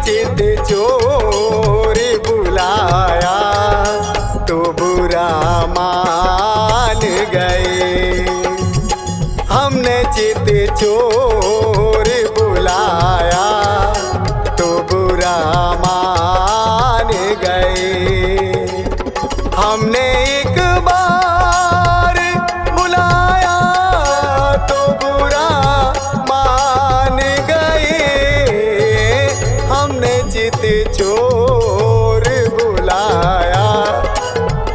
चित चोर बुलाया तो बुरा मान गए। हमने चित चोर बुलाया तो बुरा मान गए। हमने एक बार बुलाया तो बुरा मान गए। हमने चित चोर बुलाया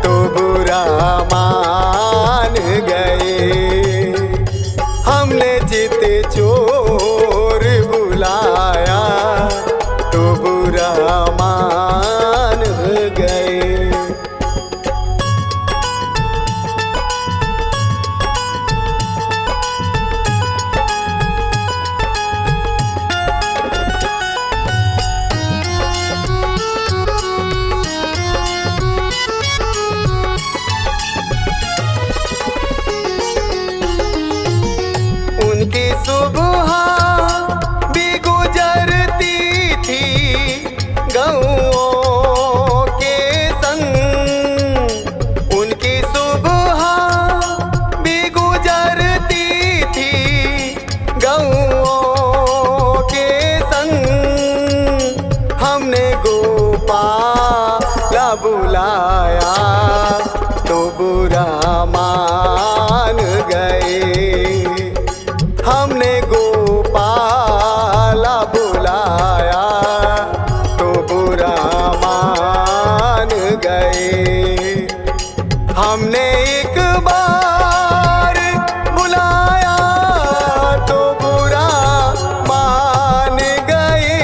तो बुरा मान गए। हमने चित चोर बुलाया तो बुरा मान गए। उनकी सुबह भी गुजरती थी गऊओं के संग। उनकी सुबह भी गुजरती थी गऊओं के संग। हमने गोपाल बुलाया तो बुरा मान गए। हमने गोपाल बुलाया तो बुरा मान गए। हमने एक बार बुलाया तो बुरा मान गए।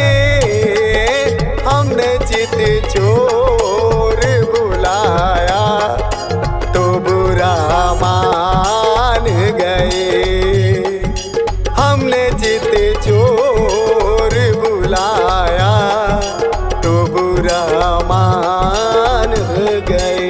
हमने चित चोर बुलाया तो बुरा मान गए। हमने चित चोर बुलाया तो बुरा मान गए।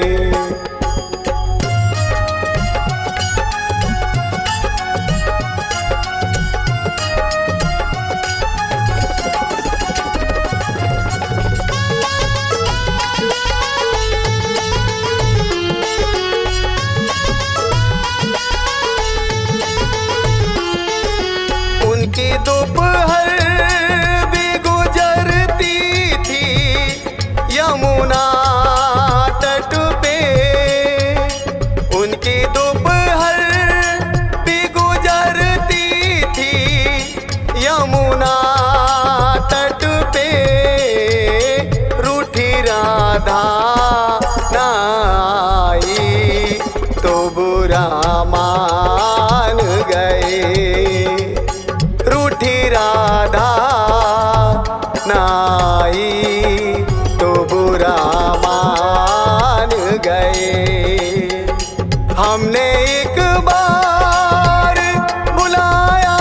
उनकी दोपहर भी गुजरती थी यमुना तट पे। उनकी दोपहर भी गुजरती थी यमुना तट पे। रूठी राधा न आई तो बुरा मान गए। रूठी राधा नाई तो बुरा मान गए। हमने एक बार बुलाया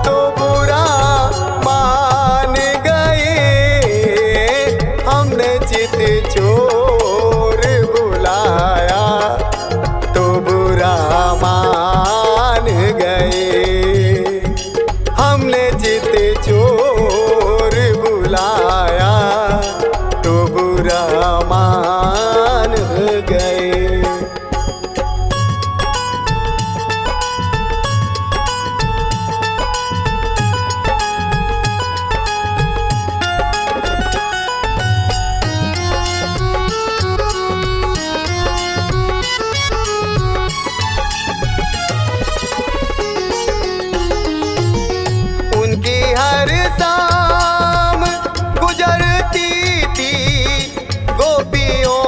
तो बुरा मान गए। हमने चित चोर बुलाया तो बुरा मान गए। हमने चित चोर बुलाया तो बुरा मान गए। उनकी हर शाम गुजरती थी गोपियों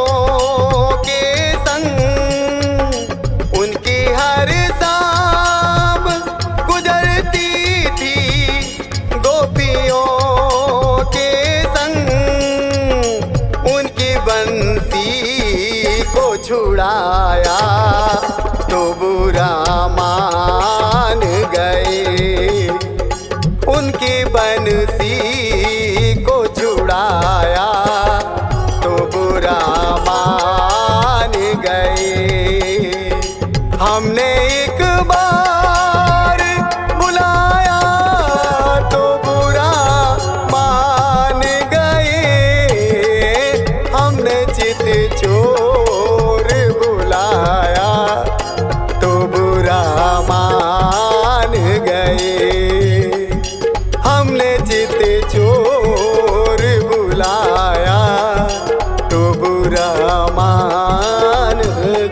के संग। उनकी हर शाम गुजरती थी गोपियों के संग। उनकी बंसी को छुड़ाया तो बुरा मान गए। उनकी बंसी को छुड़ाया तो बुरा मान गए। हमने एक बार बुलाया तो बुरा मान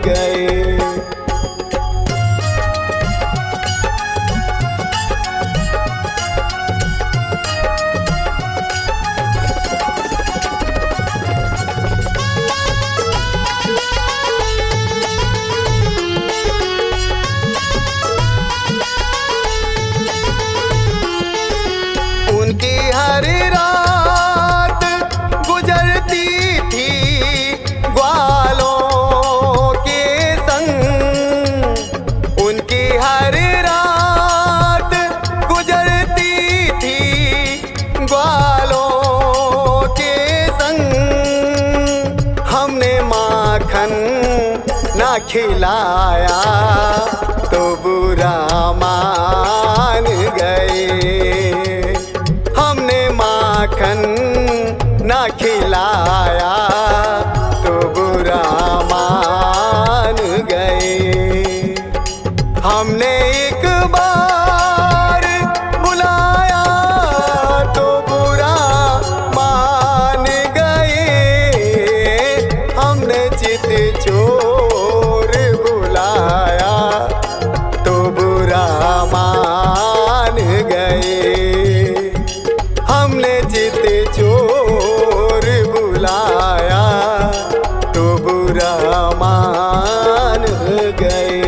गए। उनकी हर रात गुजरती थी ग्वालों के संग। उनकी हर रात गुजरती थी ग्वालों के संग। हमने माखन ना खिलाया तो बुरा मान गए। माखन ना खिलाया तो बुरा मान गए। हमने एक बार बुलाया तो बुरा मान गए। हमने चित चोर बुलाया तो बुरा मान गए। हमने चित चोर बुलाया तो बुरा मान गए।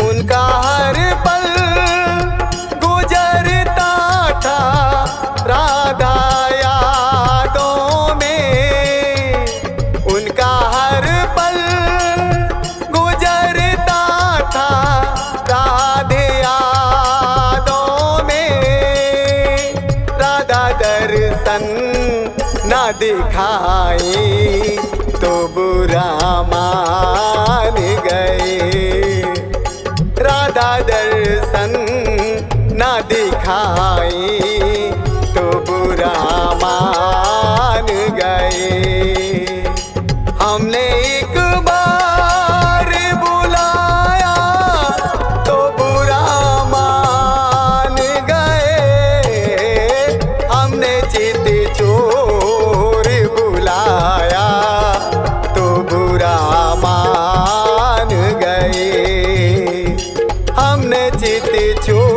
उनका हर पल गुजरता था राधा यादों में। उनका हर पल गुजरता था राधे यादों में। राधा दर्शन ना दिखाई तो बुरा मान गए। राधा दर्शन ना दिखाई तो बुरा मान गए। हमने एक बार बुलाया तो बुरा मान गए। हमने चित चोर बुलाया तो बुरा मान गए। हमने चित चोर